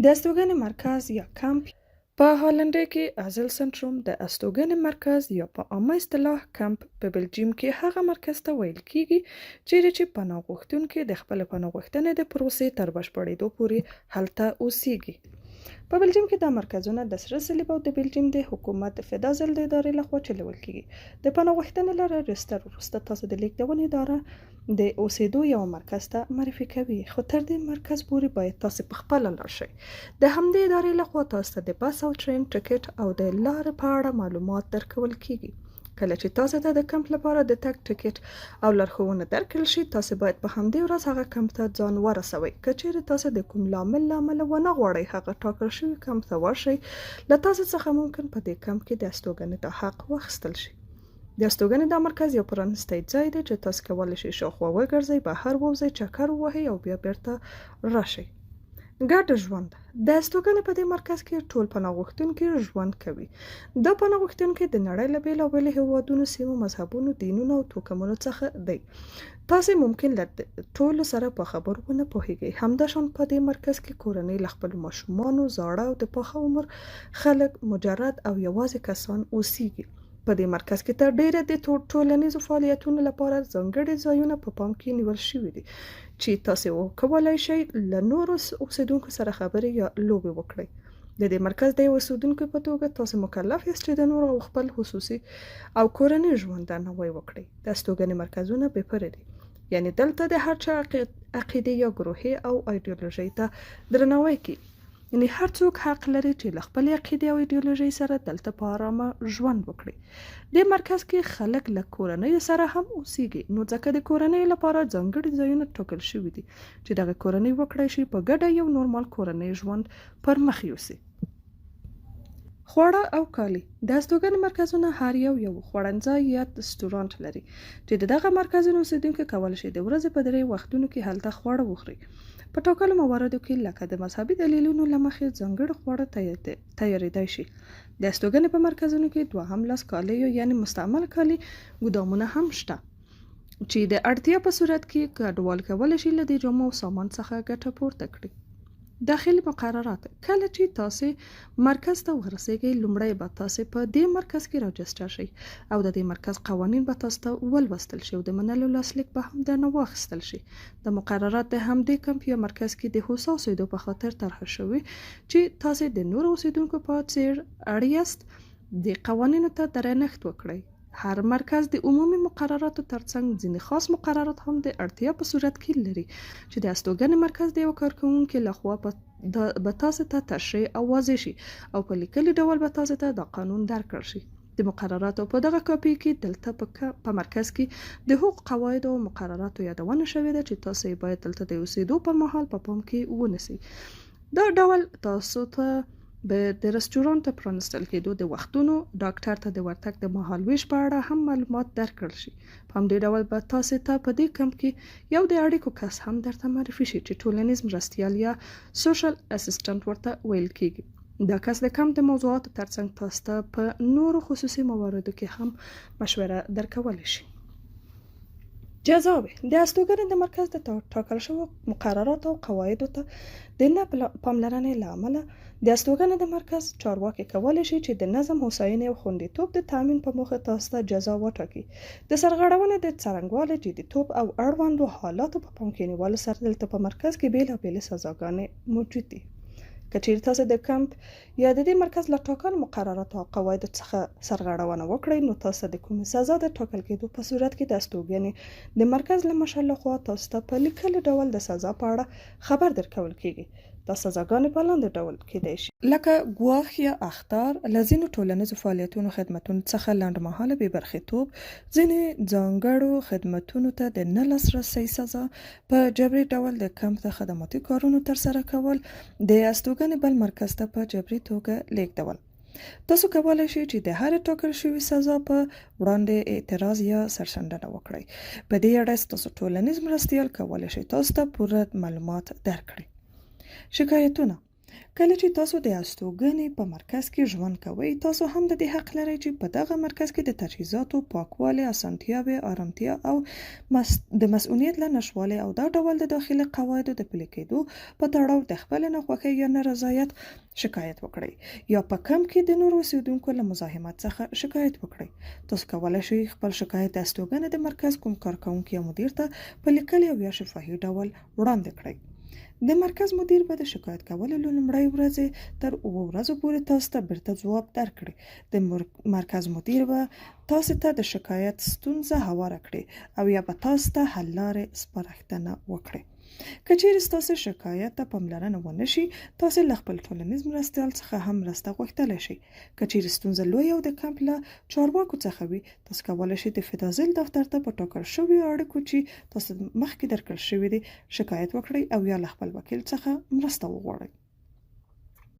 د استوګنې مرکز یا کمپ په هالنډي کې ازل سنټروم د استوګنې مرکز یا په عامه اصطلاح کمپ په بلجیم کې هغه مرکز ته ویل کیږي چیرې چې پناه غوښتونکي د خپل پناه غوښتنې د پروسې تر بشپړېدو پورې هلته اوسیږي. په بلجیم کې دا مرکزونه د سره صلیب او د بلجیم د حکومت فدرال د ادارې لخوا چلول کیږي. د پناه غوښتنې له رجسټر وروسته تاسو د لیږدونې اداره د اوسېدو یو مرکز ته معرفي کوي، خو تر دې مرکز پورې باید تاسو په خپله لاړ شئ. د همدې ادارې لخوا تاسو ته د بس او ټرین ټکټ او د لارې په اړه معلومات درکول کیږي. کله چې تاسو ته د کمپ لپاره د تګ ټکټ او لارښوونه درکړل شي، تاسو باید په همدې ورځ هغه کمپ ته ځان ورسوئ. که چیرې تاسو د کوم لامل له امله ونه غواړئ هغه ټاکل شوي کمپ ته ورشئ، له تاسو څخه ممکن په دې کمپ کې د استوګنې د حق واخیستل شي. د استوګنې دا مرکز یو پرانیستی ځای دی چې تاسو کولی شئ شاوخوا وګرځئ، بهر ووځئ، چکر ووهئ او بیا بیرته راشئ. ګډ ژوند. د استوګنې په دې مرکز کې ټول پناه غوښتونکي ژوند کوي. دا پناه غوښتونکي د نړۍ له بېلابېلو هېوادونو، سیمو، مذهبونو، دینونو او توکمونو څخه دی. تاسو ممکن له ټولو سره په خبرو ونه پوهیږئ. همداشان په دې مرکز کې کورنۍ له خپلو ماشومانو، زاړه او د پاخه عمر خلک، مجرد او یوازې کسان اوسیږي. په دې مرکز کې تر ډیره د ټولنیزو فعالیتونو لپاره ځانګړي ځایونه په پام کې نیول شوي دي چې تاسو وکولای شئ له نورو اوسیدونکو سره خبرې یا لوبې وکړئ. د دې مرکز د یو اوسیدونکو په توګه تاسو مکلف یاست چې د نورو او خپل خصوصي او کورنۍ ژوند درناوی وکړئ. د استوګنې مرکزونه بې پرې دي، یعنی دلته د هر چا عقیدې یا ګروهي او ایډیولوژۍ ته درناوی کیږي. یعنی هر څوک حق لري چې له خپل عقیدې او ایډیولوژۍ سره دلته په آرامه ژوند وکړي. د مرکز کې خلک له کورنۍ سره هم اوسیږي، نو ځکه د کورنۍ لپاره ځانګړي ځایونه ټاکل شوي دي چې دغه کورنۍ وکړای شي په ګډه یو نورمال کورنۍ ژوند پر مخ یوسي. خواړه او کالي. د استوګنې مرکزونه هر یو خوړنځای یا رستورانت لري چې دغه مرکزونو اوسیدونکي کولی شي د ورځې په 3 وختونو کې هلته خواړه وخوري. په ټاکلو مواردو کې لکه د مذهبي دلیلونو له مخې ځانګړي خواړه تیارېدای شي. د استوګنې په مرکزونو کې دوهم لاس کالیو یعنی مستعمل کالي ګودامونه هم شته چې د اړتیا په صورت کې کډوال کولی شي له دې جامو او سامان څخه ګټه پورته کړي. داخلي مقررات. کله چې تاسو مرکز ته ورسیږئ، لومړی به تاسو په دې مرکز کې راجستر شئ او د دې مرکز قوانین به تاسو ته ولوستل شي او د منلو لاسلیک به هم درنه واخیستل شي. د مقررات د همدې کمپ یا مرکز کې د هوسا اوسېدو په خاطر طرح شوي چې تاسو د نورو اوسیدونکو په څیر اړ یاست د قوانینو ته درنښت وکړئ. هر مرکز د عمومي مقرراتو ترڅنګ ځینې خاص مقررات هم د اړتیا په صورت کې لري چې د استوګنې مرکز د یو کارکوونکي لخوا به تاسو ته تشریح او واضح شي او په لیکلي ډول به تاسو ته دا قانون درکړل شي. د مقرراتو په دغه کاپي کې دلته په مرکز کې د حقوق، قواعد او مقرراتو یادونه شوې ده چې تاسو باید دلته د اوسېدو پر مهال په پام کې ونیسئ. دا ډول تاسو ته به د رستورانت ته پرانستل کېدو د وختونو، ډاکټر ته د ورتګ د مهالویش په اړه هم معلومات درکړل شي. په همدې ډول به تاسو ته په دې کمپ کې یو د اړیکو کس هم درته معرفي شي چې ټولنیز مرستیال یا سوشل اسسټنټ ورته ویل کېږي. دا کس د کمپ د موضوعاتو ترڅنګ تاسو ته په نورو خصوصي مواردو کې هم مشوره درکولی شي. جزاوې. د استوګنې د مرکز د ټاکل شوو مقرراتو او قواعدو ته د نه پاملرنې له امله د استوګنې د مرکز چارواکي کولی شي چې د نظم، هوساینې او خوندیتوب د تامین په موخه تاسو ته جزا وټاکي. د سرغړونې د څرنګوالي، جديتوب او اړوندو حالاتو په پام کې نیولو سره دلته په مرکز کې بېلابېلې سزاګانې موجود دي. که چیرې تاسو د کمپ یا د دې مرکز له ټاکلو مقرراتو او قواعدو څخه سرغړونه وکړئ، نو تاسو د کومې سزا د ټاکل کېدو په صورت کې د استوګنې د مرکز له مشر لخوا تاسو ته په لیکلي ډول د سزا په اړه خبر درکول کېږي. دا سزاګانې په لاندې ډول کېدای شي لکه ګواښ یا اخطار، له ځینو ټولنیزو فعالیتونو خدمتونو څخه لنډمهاله بې برخېتوب، ځینې ځانګړو خدمتونو ته د نه لاسرسۍ سزا، په جبري ډول د کمپ د خدماتي کارونو ترسره کول، د استوګنې بل مرکز ته په جبري توګه لیږدول. تاسو کولی شئ چې د هرې ټاکل شوې سزا په وړاندې اعتراض یا سرښندنه وکړئ. په دې اړه ستاسو ټولنیز مرستیال کولی شي تاسو ته پوره معلومات درکړي. شکایتونه. کله چې تاسو د استوګنې په مرکز کې ژوند کوئ، تاسو هم د دې حق لرئ چې په دغه مرکز کې د تجهیزاتو، پاکوالي، اسانتیاوې، آرامتیا او د مسؤلیت له نشتوالي او دا ډول د داخلي قواعدو د پلي کېدو په تړاو د خپلې ناخوښۍ یا نارضایت شکایت وکړئ یا په کمپ کې د نورو اوسیدونکو له مزاحمت څخه شکایت وکړئ. تاسو کولی شئ خپل شکایت د استوګنې د مرکز کوم کارکوونکي یا مدیر ته په لیکلي او یا شفاهي ډول وړاندې کړئ. د مرکز مدیر به د شکایت کولو له لومړۍ ورځې تر 7 ورځو پورې تاسو ته بیرته ځواب درکړي. د مرکز مدیر به تاسو ته د شکایت ستونزه هواره کړي او یا به تاسو ته حل لارې سپارښتنه وکړي. که چیرې ستاسو شکایت ته پاملرنه ونه شي، تاسو له خپل ټولنیز مرستیال څخه هم مرسته غوښتلی شئ. که چیرې ستونزه لویه او د کمپ له چارواکو څخه وي، تاسو کولی شئ د فدازل دفتر ته په ټاکل شویو اړیکو چې تاسو مخکې درکړل شوي دي شکایت وکړئ او یا له خپل وکیل څخه مرسته وغواړئ.